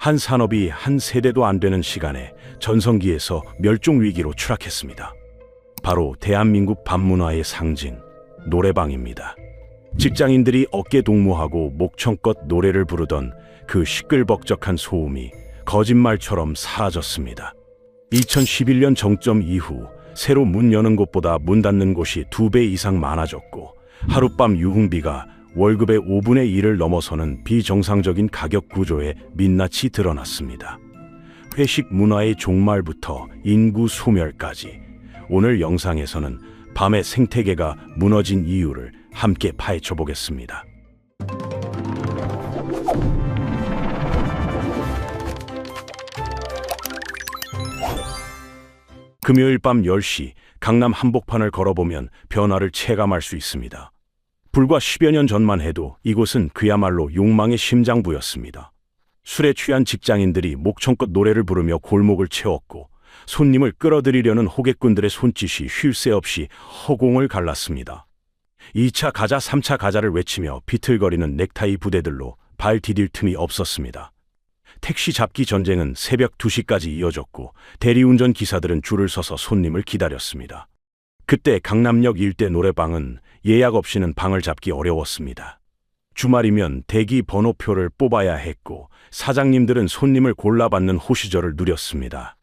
한 산업이 한 세대도 안 되는 시간에 전성기에서 멸종 위기로 추락했습니다. 바로 대한민국 밤문화의 상징, 노래방입니다. 직장인들이 어깨 동무하고 목청껏 노래를 부르던 그 시끌벅적한 소음이 거짓말처럼 사라졌습니다. 2011년 정점 이후 새로 문 여는 곳보다 문 닫는 곳이 2배 이상 많아졌고, 하룻밤 유흥비가 월급의 5분의 1을 넘어서는 비정상적인 가격 구조에 민낯이 드러났습니다. 회식 문화의 종말부터 인구 소멸까지, 오늘 영상에서는 밤의 생태계가 무너진 이유를 함께 파헤쳐 보겠습니다. 금요일 밤 10시 강남 한복판을 걸어보면 변화를 체감할 수 있습니다. 불과 10여 년 전만 해도 이곳은 그야말로 욕망의 심장부였습니다. 술에 취한 직장인들이 목청껏 노래를 부르며 골목을 채웠고, 손님을 끌어들이려는 호객꾼들의 손짓이 쉴 새 없이 허공을 갈랐습니다. 2차 가자, 3차 가자를 외치며 비틀거리는 넥타이 부대들로 발 디딜 틈이 없었습니다. 택시 잡기 전쟁은 새벽 2시까지 이어졌고, 대리운전 기사들은 줄을 서서 손님을 기다렸습니다. 그때 강남역 일대 노래방은 예약 없이는 방을 잡기 어려웠습니다. 주말이면 대기 번호표를 뽑아야 했고, 사장님들은 손님을 골라받는 호시절을 누렸습니다.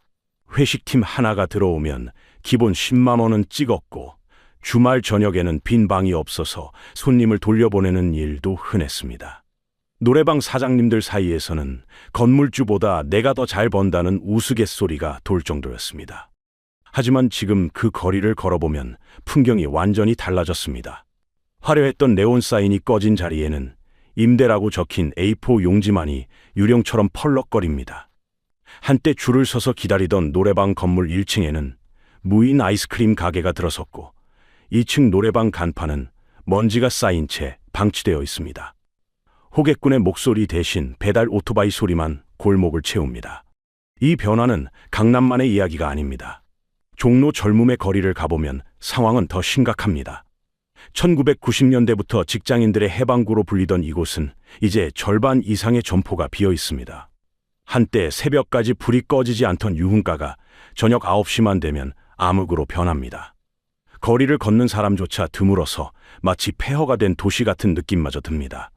회식팀 하나가 들어오면 기본 10만 원은 찍었고, 주말 저녁에는 빈 방이 없어서 손님을 돌려보내는 일도 흔했습니다. 노래방 사장님들 사이에서는 건물주보다 내가 더 잘 번다는 우스갯소리가 돌 정도였습니다. 하지만 지금 그 거리를 걸어보면 풍경이 완전히 달라졌습니다. 화려했던 네온 사인이 꺼진 자리에는 임대라고 적힌 A4 용지만이 유령처럼 펄럭거립니다. 한때 줄을 서서 기다리던 노래방 건물 1층에는 무인 아이스크림 가게가 들어섰고, 2층 노래방 간판은 먼지가 쌓인 채 방치되어 있습니다. 호객꾼의 목소리 대신 배달 오토바이 소리만 골목을 채웁니다. 이 변화는 강남만의 이야기가 아닙니다. 종로 젊음의 거리를 가보면 상황은 더 심각합니다. 1990년대부터 직장인들의 해방구로 불리던 이곳은 이제 절반 이상의 점포가 비어 있습니다. 한때 새벽까지 불이 꺼지지 않던 유흥가가 저녁 9시만 되면 암흑으로 변합니다. 거리를 걷는 사람조차 드물어서 마치 폐허가 된 도시 같은 느낌마저 듭니다.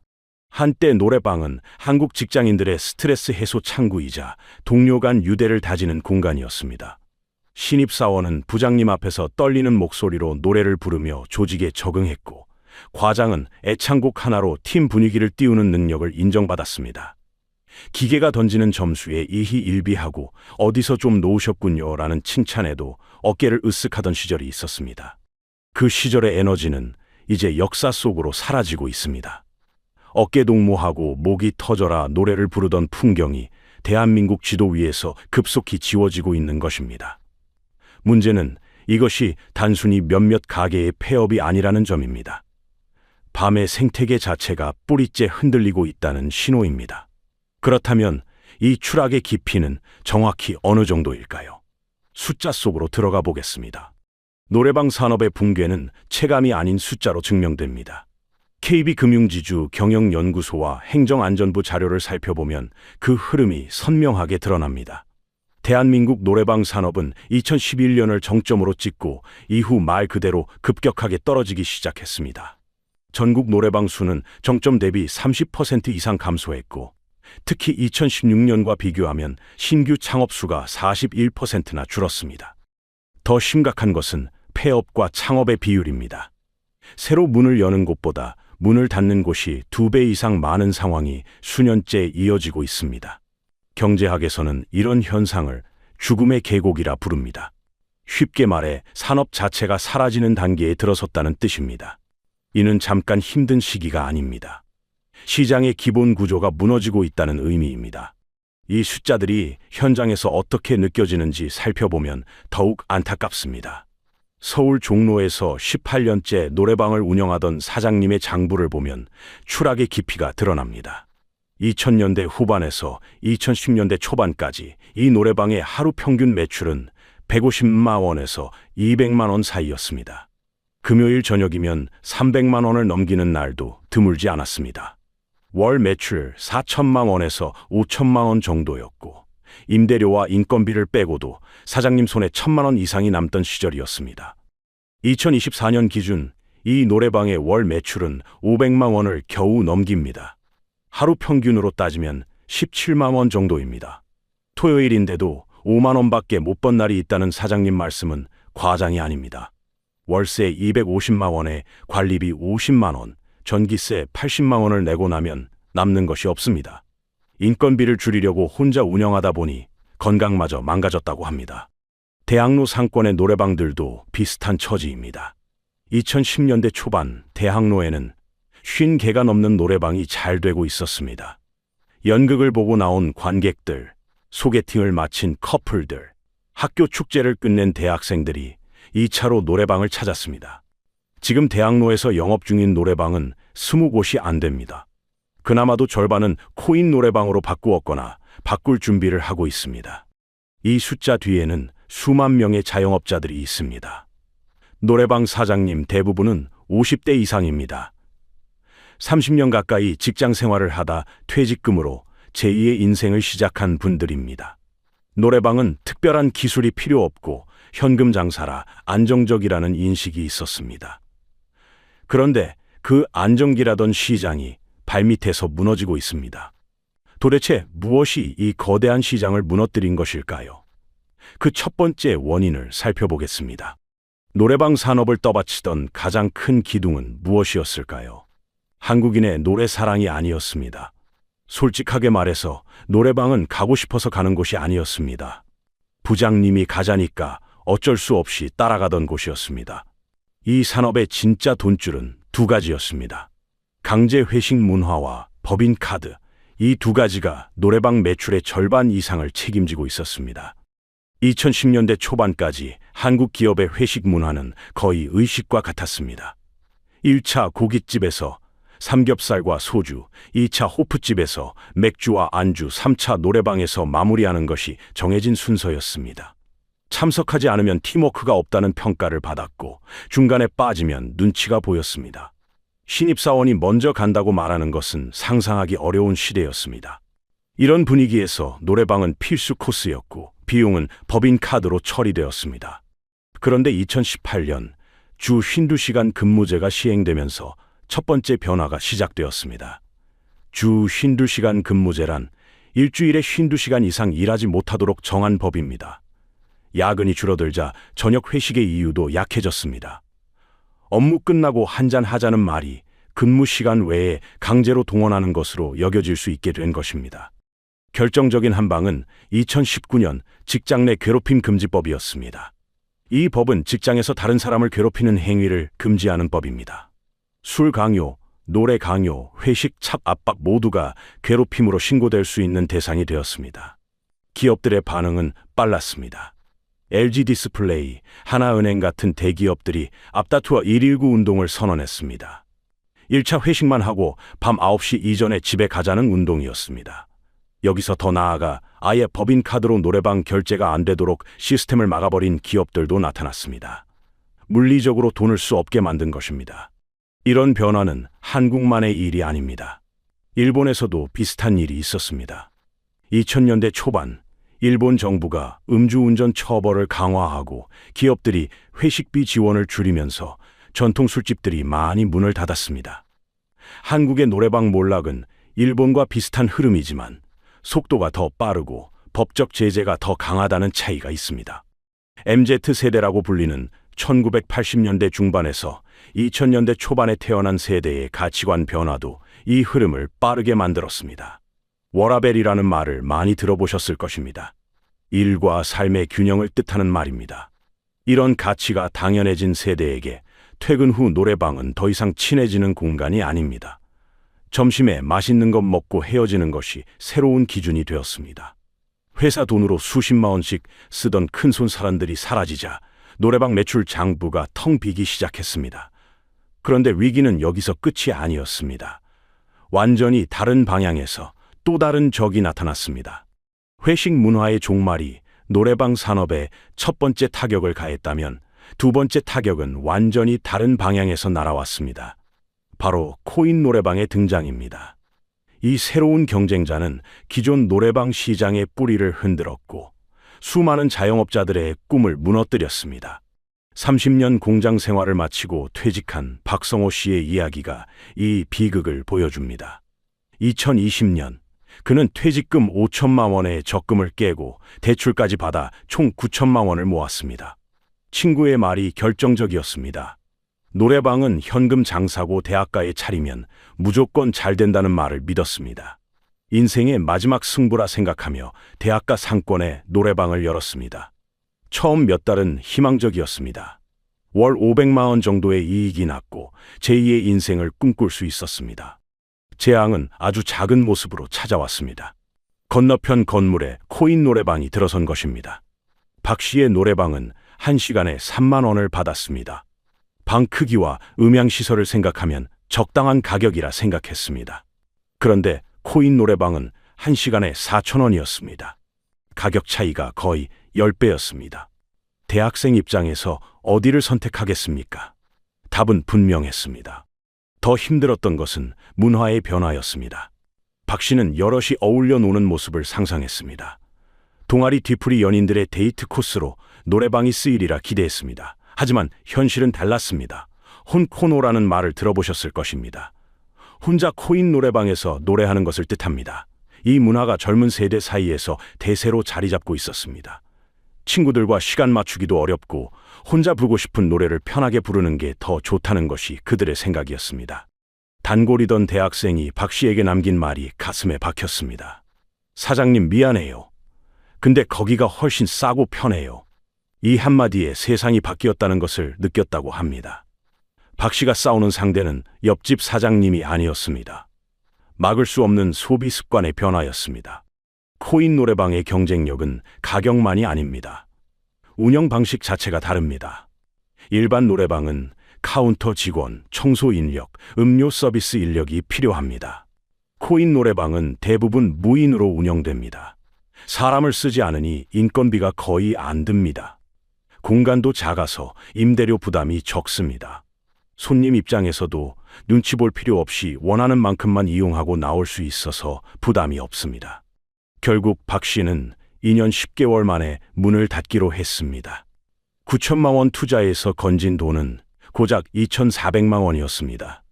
한때 노래방은 한국 직장인들의 스트레스 해소 창구이자 동료 간 유대를 다지는 공간이었습니다. 신입사원은 부장님 앞에서 떨리는 목소리로 노래를 부르며 조직에 적응했고, 과장은 애창곡 하나로 팀 분위기를 띄우는 능력을 인정받았습니다. 기계가 던지는 점수에 이희일비하고 어디서 좀 놓으셨군요 라는 칭찬에도 어깨를 으쓱하던 시절이 있었습니다. 그 시절의 에너지는 이제 역사 속으로 사라지고 있습니다. 어깨 동무하고 목이 터져라 노래를 부르던 풍경이 대한민국 지도 위에서 급속히 지워지고 있는 것입니다. 문제는 이것이 단순히 몇몇 가게의 폐업이 아니라는 점입니다. 밤의 생태계 자체가 뿌리째 흔들리고 있다는 신호입니다. 그렇다면 이 추락의 깊이는 정확히 어느 정도일까요? 숫자 속으로 들어가 보겠습니다. 노래방 산업의 붕괴는 체감이 아닌 숫자로 증명됩니다. KB금융지주 경영연구소와 행정안전부 자료를 살펴보면 그 흐름이 선명하게 드러납니다. 대한민국 노래방 산업은 2011년을 정점으로 찍고 이후 말 그대로 급격하게 떨어지기 시작했습니다. 전국 노래방 수는 정점 대비 30% 이상 감소했고, 특히 2016년과 비교하면 신규 창업 수가 41%나 줄었습니다. 더 심각한 것은 폐업과 창업의 비율입니다. 새로 문을 여는 곳보다 문을 닫는 곳이 2배 이상 많은 상황이 수년째 이어지고 있습니다. 경제학에서는 이런 현상을 죽음의 계곡이라 부릅니다. 쉽게 말해 산업 자체가 사라지는 단계에 들어섰다는 뜻입니다. 이는 잠깐 힘든 시기가 아닙니다. 시장의 기본 구조가 무너지고 있다는 의미입니다. 이 숫자들이 현장에서 어떻게 느껴지는지 살펴보면 더욱 안타깝습니다. 서울 종로에서 18년째 노래방을 운영하던 사장님의 장부를 보면 추락의 깊이가 드러납니다. 2000년대 후반에서 2010년대 초반까지 이 노래방의 하루 평균 매출은 150만 원에서 200만 원 사이였습니다. 금요일 저녁이면 300만 원을 넘기는 날도 드물지 않았습니다. 월 매출 4천만 원에서 5천만 원 정도였고 임대료와 인건비를 빼고도 사장님 손에 1,000만 원 이상이 남던 시절이었습니다. 2024년 기준 이 노래방의 월 매출은 500만 원을 겨우 넘깁니다. 하루 평균으로 따지면 17만 원 정도입니다. 토요일인데도 5만 원밖에 못 번 날이 있다는 사장님 말씀은 과장이 아닙니다. 월세 250만 원에 관리비 50만 원, 전기세 80만 원을 내고 나면 남는 것이 없습니다. 인건비를 줄이려고 혼자 운영하다 보니 건강마저 망가졌다고 합니다. 대학로 상권의 노래방들도 비슷한 처지입니다. 2010년대 초반 대학로에는 50개가 넘는 노래방이 잘 되고 있었습니다. 연극을 보고 나온 관객들, 소개팅을 마친 커플들, 학교 축제를 끝낸 대학생들이 2차로 노래방을 찾았습니다. 지금 대학로에서 영업 중인 노래방은 20곳이 안 됩니다. 그나마도 절반은 코인 노래방으로 바꾸었거나 바꿀 준비를 하고 있습니다. 이 숫자 뒤에는 수만 명의 자영업자들이 있습니다. 노래방 사장님 대부분은 50대 이상입니다. 30년 가까이 직장 생활을 하다 퇴직금으로 제2의 인생을 시작한 분들입니다. 노래방은 특별한 기술이 필요 없고 현금 장사라 안정적이라는 인식이 있었습니다. 그런데 그 안정기라던 시장이 발밑에서 무너지고 있습니다. 도대체 무엇이 이 거대한 시장을 무너뜨린 것일까요? 그 첫 번째 원인을 살펴보겠습니다. 노래방 산업을 떠받치던 가장 큰 기둥은 무엇이었을까요? 한국인의 노래 사랑이 아니었습니다. 솔직하게 말해서 노래방은 가고 싶어서 가는 곳이 아니었습니다. 부장님이 가자니까 어쩔 수 없이 따라가던 곳이었습니다. 이 산업의 진짜 돈줄은 두 가지였습니다. 강제 회식 문화와 법인카드, 이 두 가지가 노래방 매출의 절반 이상을 책임지고 있었습니다. 2010년대 초반까지 한국 기업의 회식 문화는 거의 의식과 같았습니다. 1차 고깃집에서 삼겹살과 소주, 2차 호프집에서 맥주와 안주, 3차 노래방에서 마무리하는 것이 정해진 순서였습니다. 참석하지 않으면 팀워크가 없다는 평가를 받았고 중간에 빠지면 눈치가 보였습니다. 신입사원이 먼저 간다고 말하는 것은 상상하기 어려운 시대였습니다. 이런 분위기에서 노래방은 필수 코스였고 비용은 법인카드로 처리되었습니다. 그런데 2018년 주 52시간 근무제가 시행되면서 첫 번째 변화가 시작되었습니다. 주 52시간 근무제란 일주일에 52시간 이상 일하지 못하도록 정한 법입니다. 야근이 줄어들자 저녁 회식의 이유도 약해졌습니다. 업무 끝나고 한잔하자는 말이 근무 시간 외에 강제로 동원하는 것으로 여겨질 수 있게 된 것입니다. 결정적인 한 방은 2019년 직장 내 괴롭힘 금지법이었습니다. 이 법은 직장에서 다른 사람을 괴롭히는 행위를 금지하는 법입니다. 술 강요, 노래 강요, 회식 찹 압박 모두가 괴롭힘으로 신고될 수 있는 대상이 되었습니다. 기업들의 반응은 빨랐습니다. LG 디스플레이, 하나은행 같은 대기업들이 앞다투어 119 운동을 선언했습니다. 1차 회식만 하고 밤 9시 이전에 집에 가자는 운동이었습니다. 여기서 더 나아가 아예 법인카드로 노래방 결제가 안 되도록 시스템을 막아버린 기업들도 나타났습니다. 물리적으로 돈을 수 없게 만든 것입니다. 이런 변화는 한국만의 일이 아닙니다. 일본에서도 비슷한 일이 있었습니다. 2000년대 초반 일본 정부가 음주운전 처벌을 강화하고 기업들이 회식비 지원을 줄이면서 전통 술집들이 많이 문을 닫았습니다. 한국의 노래방 몰락은 일본과 비슷한 흐름이지만 속도가 더 빠르고 법적 제재가 더 강하다는 차이가 있습니다. MZ세대라고 불리는 1980년대 중반에서 2000년대 초반에 태어난 세대의 가치관 변화도 이 흐름을 빠르게 만들었습니다. 워라밸이라는 말을 많이 들어보셨을 것입니다. 일과 삶의 균형을 뜻하는 말입니다. 이런 가치가 당연해진 세대에게 퇴근 후 노래방은 더 이상 친해지는 공간이 아닙니다. 점심에 맛있는 것 먹고 헤어지는 것이 새로운 기준이 되었습니다. 회사 돈으로 수십만 원씩 쓰던 큰손 사람들이 사라지자 노래방 매출 장부가 텅 비기 시작했습니다. 그런데 위기는 여기서 끝이 아니었습니다. 완전히 다른 방향에서 또 다른 적이 나타났습니다. 회식 문화의 종말이 노래방 산업에 첫 번째 타격을 가했다면 두 번째 타격은 완전히 다른 방향에서 날아왔습니다. 바로 코인 노래방의 등장입니다. 이 새로운 경쟁자는 기존 노래방 시장의 뿌리를 흔들었고 수많은 자영업자들의 꿈을 무너뜨렸습니다. 30년 공장 생활을 마치고 퇴직한 박성호 씨의 이야기가 이 비극을 보여줍니다. 2020년 그는 퇴직금 5천만 원의 적금을 깨고 대출까지 받아 총 9천만 원을 모았습니다. 친구의 말이 결정적이었습니다. 노래방은 현금 장사고 대학가에 차리면 무조건 잘 된다는 말을 믿었습니다. 인생의 마지막 승부라 생각하며 대학가 상권에 노래방을 열었습니다. 처음 몇 달은 희망적이었습니다. 월 500만 원 정도의 이익이 났고 제2의 인생을 꿈꿀 수 있었습니다. 재앙은 아주 작은 모습으로 찾아왔습니다. 건너편 건물에 코인 노래방이 들어선 것입니다. 박 씨의 노래방은 1시간에 3만 원을 받았습니다. 방 크기와 음향시설을 생각하면 적당한 가격이라 생각했습니다. 그런데 코인 노래방은 1시간에 4천 원이었습니다. 가격 차이가 거의 10배였습니다. 대학생 입장에서 어디를 선택하겠습니까? 답은 분명했습니다. 더 힘들었던 것은 문화의 변화였습니다. 박 씨는 여럿이 어울려 노는 모습을 상상했습니다. 동아리 뒤풀이 연인들의 데이트 코스로 노래방이 쓰이리라 기대했습니다. 하지만 현실은 달랐습니다. 혼코노라는 말을 들어보셨을 것입니다. 혼자 코인 노래방에서 노래하는 것을 뜻합니다. 이 문화가 젊은 세대 사이에서 대세로 자리 잡고 있었습니다. 친구들과 시간 맞추기도 어렵고 혼자 부르고 싶은 노래를 편하게 부르는 게 더 좋다는 것이 그들의 생각이었습니다. 단골이던 대학생이 박 씨에게 남긴 말이 가슴에 박혔습니다. 사장님 미안해요. 근데 거기가 훨씬 싸고 편해요. 이 한마디에 세상이 바뀌었다는 것을 느꼈다고 합니다. 박 씨가 싸우는 상대는 옆집 사장님이 아니었습니다. 막을 수 없는 소비 습관의 변화였습니다. 코인 노래방의 경쟁력은 가격만이 아닙니다. 운영 방식 자체가 다릅니다. 일반 노래방은 카운터 직원, 청소 인력, 음료 서비스 인력이 필요합니다. 코인 노래방은 대부분 무인으로 운영됩니다. 사람을 쓰지 않으니 인건비가 거의 안 듭니다. 공간도 작아서 임대료 부담이 적습니다. 손님 입장에서도 눈치 볼 필요 없이 원하는 만큼만 이용하고 나올 수 있어서 부담이 없습니다. 결국 박 씨는 2년 10개월 만에 문을 닫기로 했습니다. 9천만 원 투자해서 건진 돈은 고작 2,400만 원이었습니다.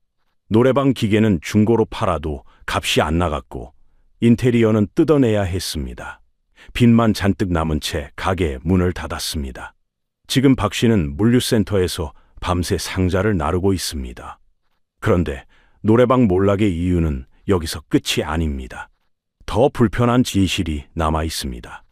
노래방 기계는 중고로 팔아도 값이 안 나갔고 인테리어는 뜯어내야 했습니다. 빚만 잔뜩 남은 채 가게 문을 닫았습니다. 지금 박 씨는 물류센터에서 밤새 상자를 나르고 있습니다. 그런데 노래방 몰락의 이유는 여기서 끝이 아닙니다. 더 불편한 진실이 남아 있습니다.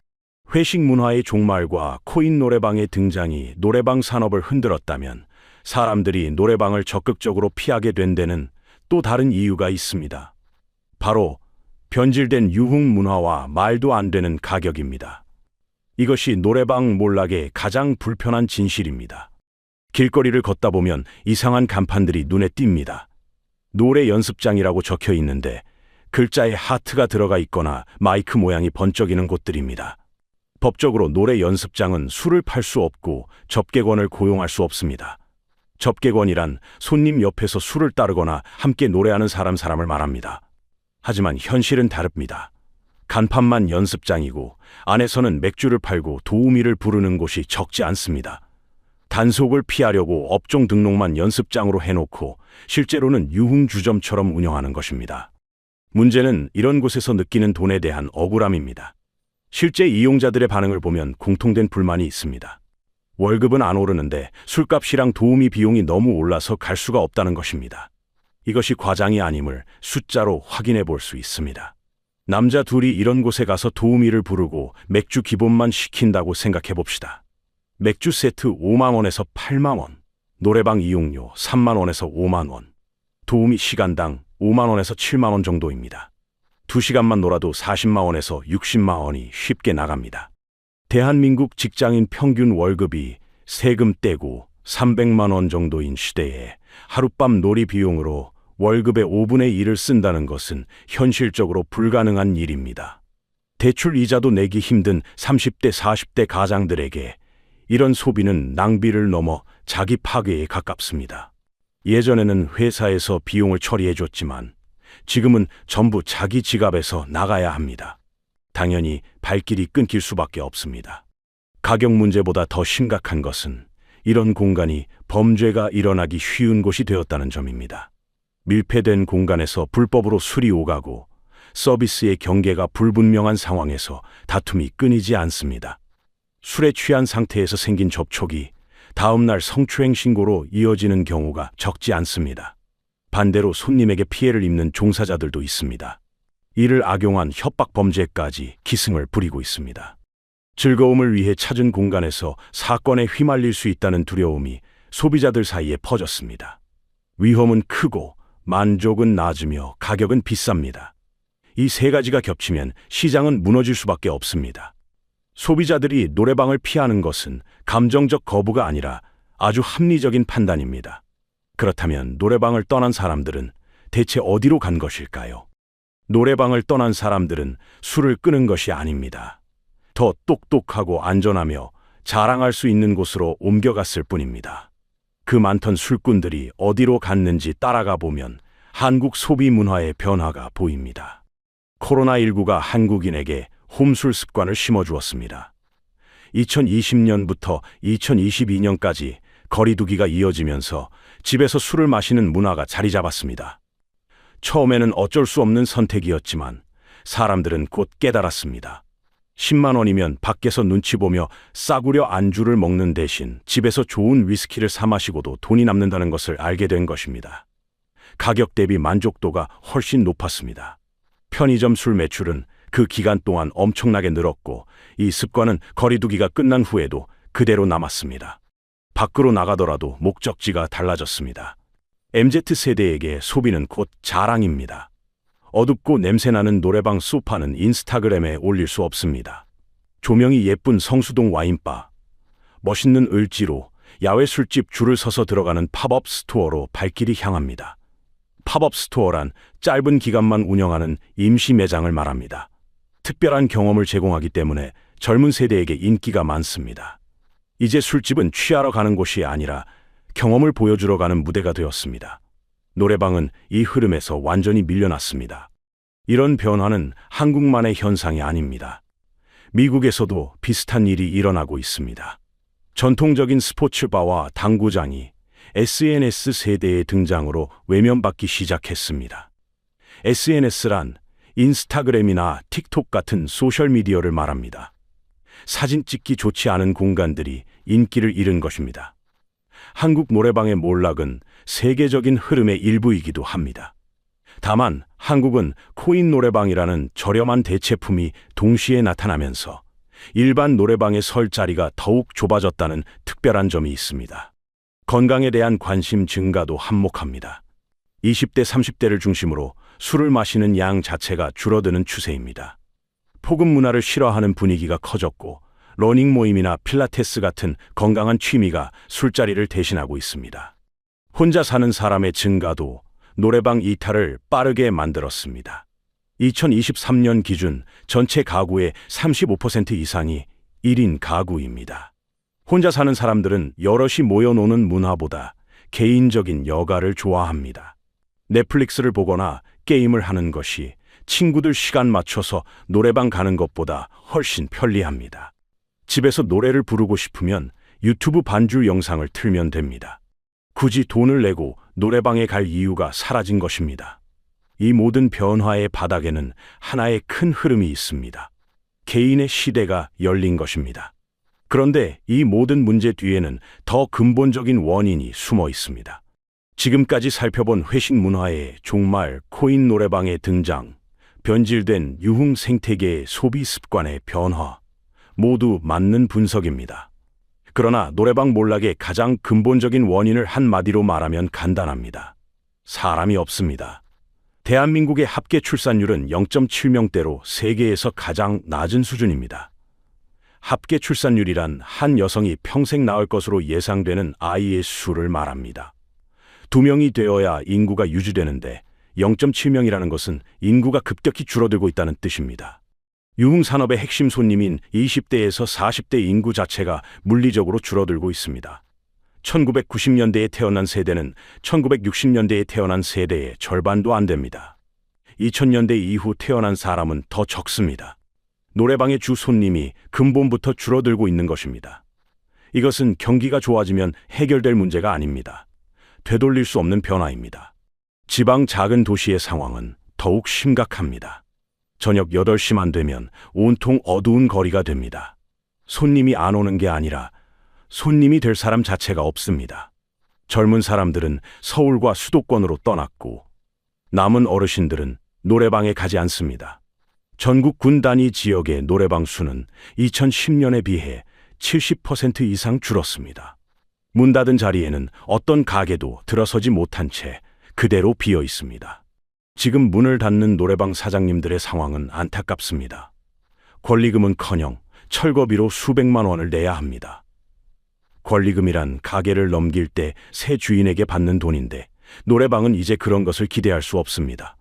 회식 문화의 종말과 코인 노래방의 등장이 노래방 산업을 흔들었다면 사람들이 노래방을 적극적으로 피하게 된 데는 또 다른 이유가 있습니다. 바로 변질된 유흥 문화와 말도 안 되는 가격입니다. 이것이 노래방 몰락의 가장 불편한 진실입니다. 길거리를 걷다 보면 이상한 간판들이 눈에 띕니다. 노래 연습장이라고 적혀 있는데 글자에 하트가 들어가 있거나 마이크 모양이 번쩍이는 곳들입니다. 법적으로 노래 연습장은 술을 팔 수 없고 접객원을 고용할 수 없습니다. 접객원이란 손님 옆에서 술을 따르거나 함께 노래하는 사람을 말합니다. 하지만 현실은 다릅니다. 간판만 연습장이고 안에서는 맥주를 팔고 도우미를 부르는 곳이 적지 않습니다. 단속을 피하려고 업종 등록만 연습장으로 해놓고 실제로는 유흥주점처럼 운영하는 것입니다. 문제는 이런 곳에서 느끼는 돈에 대한 억울함입니다. 실제 이용자들의 반응을 보면 공통된 불만이 있습니다. 월급은 안 오르는데 술값이랑 도우미 비용이 너무 올라서 갈 수가 없다는 것입니다. 이것이 과장이 아님을 숫자로 확인해 볼 수 있습니다. 남자 둘이 이런 곳에 가서 도우미를 부르고 맥주 기본만 시킨다고 생각해 봅시다. 맥주 세트 5만 원에서 8만 원, 노래방 이용료 3만 원에서 5만 원, 도우미 시간당 5만 원에서 7만 원 정도입니다. 2시간만 놀아도 40만 원에서 60만 원이 쉽게 나갑니다. 대한민국 직장인 평균 월급이 세금 떼고 300만 원 정도인 시대에 하룻밤 놀이 비용으로 월급의 5분의 1을 쓴다는 것은 현실적으로 불가능한 일입니다. 대출 이자도 내기 힘든 30대, 40대 가장들에게 이런 소비는 낭비를 넘어 자기 파괴에 가깝습니다. 예전에는 회사에서 비용을 처리해줬지만 지금은 전부 자기 지갑에서 나가야 합니다. 당연히 발길이 끊길 수밖에 없습니다. 가격 문제보다 더 심각한 것은 이런 공간이 범죄가 일어나기 쉬운 곳이 되었다는 점입니다. 밀폐된 공간에서 불법으로 술이 오가고 서비스의 경계가 불분명한 상황에서 다툼이 끊이지 않습니다. 술에 취한 상태에서 생긴 접촉이 다음날 성추행 신고로 이어지는 경우가 적지 않습니다. 반대로 손님에게 피해를 입는 종사자들도 있습니다. 이를 악용한 협박 범죄까지 기승을 부리고 있습니다. 즐거움을 위해 찾은 공간에서 사건에 휘말릴 수 있다는 두려움이 소비자들 사이에 퍼졌습니다. 위험은 크고 만족은 낮으며 가격은 비쌉니다. 이 세 가지가 겹치면 시장은 무너질 수밖에 없습니다. 소비자들이 노래방을 피하는 것은 감정적 거부가 아니라 아주 합리적인 판단입니다. 그렇다면 노래방을 떠난 사람들은 대체 어디로 간 것일까요? 노래방을 떠난 사람들은 술을 끊은 것이 아닙니다. 더 똑똑하고 안전하며 자랑할 수 있는 곳으로 옮겨갔을 뿐입니다. 그 많던 술꾼들이 어디로 갔는지 따라가 보면 한국 소비 문화의 변화가 보입니다. 코로나19가 한국인에게 홈술 습관을 심어주었습니다. 2020년부터 2022년까지 거리두기가 이어지면서 집에서 술을 마시는 문화가 자리 잡았습니다. 처음에는 어쩔 수 없는 선택이었지만 사람들은 곧 깨달았습니다. 10만 원이면 밖에서 눈치 보며 싸구려 안주를 먹는 대신 집에서 좋은 위스키를 사 마시고도 돈이 남는다는 것을 알게 된 것입니다. 가격 대비 만족도가 훨씬 높았습니다. 편의점 술 매출은 그 기간 동안 엄청나게 늘었고 이 습관은 거리두기가 끝난 후에도 그대로 남았습니다. 밖으로 나가더라도 목적지가 달라졌습니다. MZ세대에게 소비는 곧 자랑입니다. 어둡고 냄새나는 노래방 소파는 인스타그램에 올릴 수 없습니다. 조명이 예쁜 성수동 와인바, 멋있는 을지로, 야외 술집 줄을 서서 들어가는 팝업 스토어로 발길이 향합니다. 팝업 스토어란 짧은 기간만 운영하는 임시 매장을 말합니다. 특별한 경험을 제공하기 때문에 젊은 세대에게 인기가 많습니다. 이제 술집은 취하러 가는 곳이 아니라 경험을 보여주러 가는 무대가 되었습니다. 노래방은 이 흐름에서 완전히 밀려났습니다. 이런 변화는 한국만의 현상이 아닙니다. 미국에서도 비슷한 일이 일어나고 있습니다. 전통적인 스포츠바와 당구장이 SNS 세대의 등장으로 외면받기 시작했습니다. SNS란 인스타그램이나 틱톡 같은 소셜미디어를 말합니다. 사진 찍기 좋지 않은 공간들이 인기를 잃은 것입니다. 한국 노래방의 몰락은 세계적인 흐름의 일부이기도 합니다. 다만 한국은 코인 노래방이라는 저렴한 대체품이 동시에 나타나면서 일반 노래방의 설 자리가 더욱 좁아졌다는 특별한 점이 있습니다. 건강에 대한 관심 증가도 한몫합니다. 20대, 30대를 중심으로 술을 마시는 양 자체가 줄어드는 추세입니다. 폭음 문화를 싫어하는 분위기가 커졌고 러닝 모임이나 필라테스 같은 건강한 취미가 술자리를 대신하고 있습니다. 혼자 사는 사람의 증가도 노래방 이탈을 빠르게 만들었습니다. 2023년 기준 전체 가구의 35% 이상이 1인 가구입니다. 혼자 사는 사람들은 여럿이 모여 노는 문화보다 개인적인 여가를 좋아합니다. 넷플릭스를 보거나 게임을 하는 것이 친구들 시간 맞춰서 노래방 가는 것보다 훨씬 편리합니다. 집에서 노래를 부르고 싶으면 유튜브 반주 영상을 틀면 됩니다. 굳이 돈을 내고 노래방에 갈 이유가 사라진 것입니다. 이 모든 변화의 바닥에는 하나의 큰 흐름이 있습니다. 개인의 시대가 열린 것입니다. 그런데 이 모든 문제 뒤에는 더 근본적인 원인이 숨어 있습니다. 지금까지 살펴본 회식 문화의 종말, 코인 노래방의 등장, 변질된 유흥 생태계의 소비 습관의 변화, 모두 맞는 분석입니다. 그러나 노래방 몰락의 가장 근본적인 원인을 한마디로 말하면 간단합니다. 사람이 없습니다. 대한민국의 합계 출산율은 0.7명대로 세계에서 가장 낮은 수준입니다. 합계 출산율이란 한 여성이 평생 낳을 것으로 예상되는 아이의 수를 말합니다. 2명이 되어야 인구가 유지되는데 0.7명이라는 것은 인구가 급격히 줄어들고 있다는 뜻입니다. 유흥산업의 핵심 손님인 20대에서 40대 인구 자체가 물리적으로 줄어들고 있습니다. 1990년대에 태어난 세대는 1960년대에 태어난 세대의 절반도 안 됩니다. 2000년대 이후 태어난 사람은 더 적습니다. 노래방의 주 손님이 근본부터 줄어들고 있는 것입니다. 이것은 경기가 좋아지면 해결될 문제가 아닙니다. 되돌릴 수 없는 변화입니다. 지방 작은 도시의 상황은 더욱 심각합니다. 저녁 8시만 되면 온통 어두운 거리가 됩니다. 손님이 안 오는 게 아니라 손님이 될 사람 자체가 없습니다. 젊은 사람들은 서울과 수도권으로 떠났고 남은 어르신들은 노래방에 가지 않습니다. 전국 군 단위 지역의 노래방 수는 2010년에 비해 70% 이상 줄었습니다. 문 닫은 자리에는 어떤 가게도 들어서지 못한 채 그대로 비어 있습니다. 지금 문을 닫는 노래방 사장님들의 상황은 안타깝습니다. 권리금은커녕 철거비로 수백만 원을 내야 합니다. 권리금이란 가게를 넘길 때 새 주인에게 받는 돈인데 노래방은 이제 그런 것을 기대할 수 없습니다.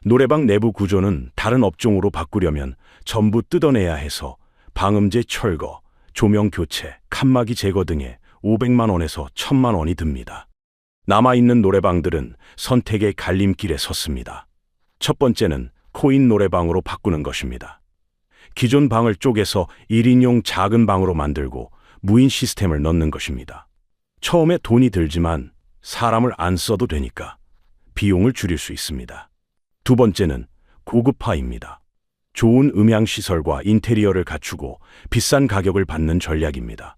노래방 내부 구조는 다른 업종으로 바꾸려면 전부 뜯어내야 해서 방음제 철거, 조명 교체, 칸막이 제거 등에 500만 원에서 1000만 원이 듭니다. 남아있는 노래방들은 선택의 갈림길에 섰습니다. 첫 번째는 코인 노래방으로 바꾸는 것입니다. 기존 방을 쪼개서 1인용 작은 방으로 만들고 무인 시스템을 넣는 것입니다. 처음에 돈이 들지만 사람을 안 써도 되니까 비용을 줄일 수 있습니다. 두 번째는 고급화입니다. 좋은 음향시설과 인테리어를 갖추고 비싼 가격을 받는 전략입니다.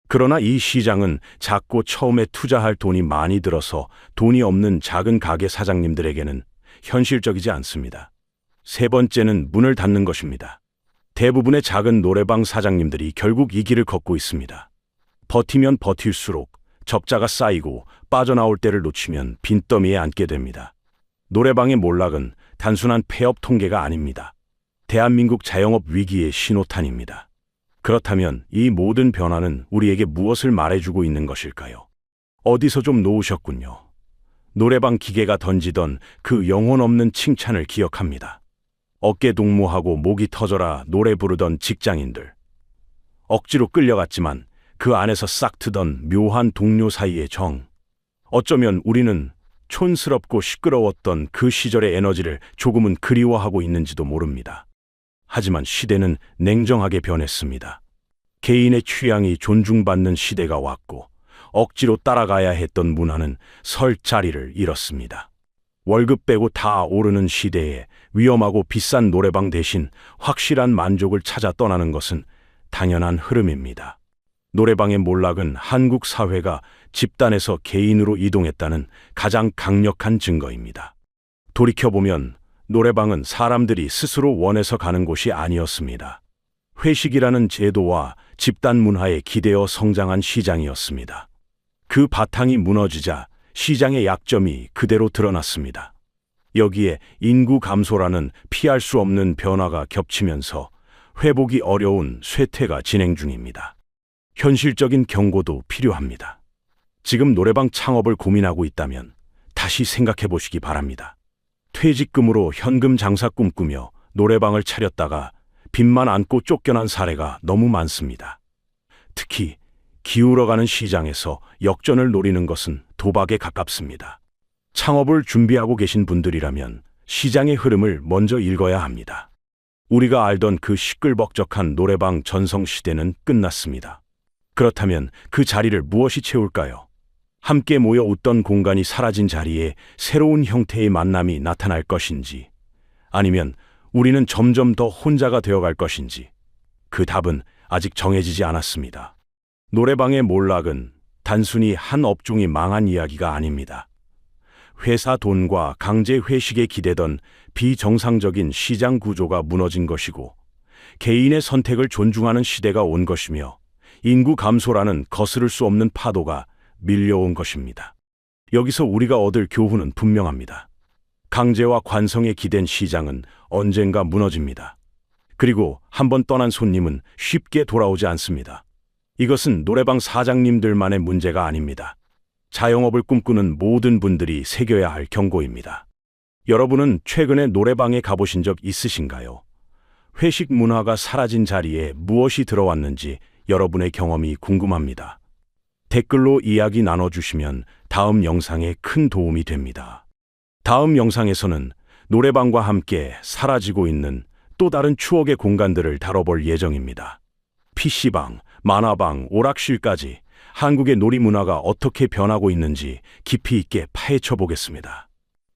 그러나 이 시장은 작고 처음에 투자할 돈이 많이 들어서 돈이 없는 작은 가게 사장님들에게는 현실적이지 않습니다. 세 번째는 문을 닫는 것입니다. 대부분의 작은 노래방 사장님들이 결국 이 길을 걷고 있습니다. 버티면 버틸수록 적자가 쌓이고 빠져나올 때를 놓치면 빈더미에 앉게 됩니다. 노래방의 몰락은 단순한 폐업 통계가 아닙니다. 대한민국 자영업 위기의 신호탄입니다. 그렇다면 이 모든 변화는 우리에게 무엇을 말해주고 있는 것일까요? 어디서 좀 놓으셨군요. 노래방 기계가 던지던 그 영혼 없는 칭찬을 기억합니다. 어깨 동무하고 목이 터져라 노래 부르던 직장인들. 억지로 끌려갔지만 그 안에서 싹트던 묘한 동료 사이의 정. 어쩌면 우리는 촌스럽고 시끄러웠던 그 시절의 에너지를 조금은 그리워하고 있는지도 모릅니다. 하지만 시대는 냉정하게 변했습니다. 개인의 취향이 존중받는 시대가 왔고 억지로 따라가야 했던 문화는 설 자리를 잃었습니다. 월급 빼고 다 오르는 시대에 위험하고 비싼 노래방 대신 확실한 만족을 찾아 떠나는 것은 당연한 흐름입니다. 노래방의 몰락은 한국 사회가 집단에서 개인으로 이동했다는 가장 강력한 증거입니다. 돌이켜보면 노래방은 사람들이 스스로 원해서 가는 곳이 아니었습니다. 회식이라는 제도와 집단 문화에 기대어 성장한 시장이었습니다. 그 바탕이 무너지자 시장의 약점이 그대로 드러났습니다. 여기에 인구 감소라는 피할 수 없는 변화가 겹치면서 회복이 어려운 쇠퇴가 진행 중입니다. 현실적인 경고도 필요합니다. 지금 노래방 창업을 고민하고 있다면 다시 생각해 보시기 바랍니다. 퇴직금으로 현금 장사 꿈꾸며 노래방을 차렸다가 빚만 안고 쫓겨난 사례가 너무 많습니다. 특히 기울어가는 시장에서 역전을 노리는 것은 도박에 가깝습니다. 창업을 준비하고 계신 분들이라면 시장의 흐름을 먼저 읽어야 합니다. 우리가 알던 그 시끌벅적한 노래방 전성시대는 끝났습니다. 그렇다면 그 자리를 무엇이 채울까요? 함께 모여 웃던 공간이 사라진 자리에 새로운 형태의 만남이 나타날 것인지, 아니면 우리는 점점 더 혼자가 되어갈 것인지, 그 답은 아직 정해지지 않았습니다. 노래방의 몰락은 단순히 한 업종이 망한 이야기가 아닙니다. 회사 돈과 강제 회식에 기대던 비정상적인 시장 구조가 무너진 것이고, 개인의 선택을 존중하는 시대가 온 것이며, 인구 감소라는 거스를 수 없는 파도가 밀려온 것입니다. 여기서 우리가 얻을 교훈은 분명합니다. 강제와 관성에 기댄 시장은 언젠가 무너집니다. 그리고 한번 떠난 손님은 쉽게 돌아오지 않습니다. 이것은 노래방 사장님들만의 문제가 아닙니다. 자영업을 꿈꾸는 모든 분들이 새겨야 할 경고입니다. 여러분은 최근에 노래방에 가보신 적 있으신가요? 회식 문화가 사라진 자리에 무엇이 들어왔는지 여러분의 경험이 궁금합니다. 댓글로 이야기 나눠주시면 다음 영상에 큰 도움이 됩니다. 다음 영상에서는 노래방과 함께 사라지고 있는 또 다른 추억의 공간들을 다뤄볼 예정입니다. PC방, 만화방, 오락실까지 한국의 놀이 문화가 어떻게 변하고 있는지 깊이 있게 파헤쳐 보겠습니다.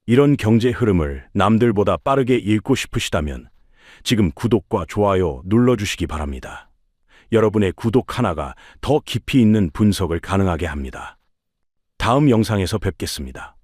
이런 경제 흐름을 남들보다 빠르게 읽고 싶으시다면 지금 구독과 좋아요 눌러주시기 바랍니다. 여러분의 구독 하나가 더 깊이 있는 분석을 가능하게 합니다. 다음 영상에서 뵙겠습니다.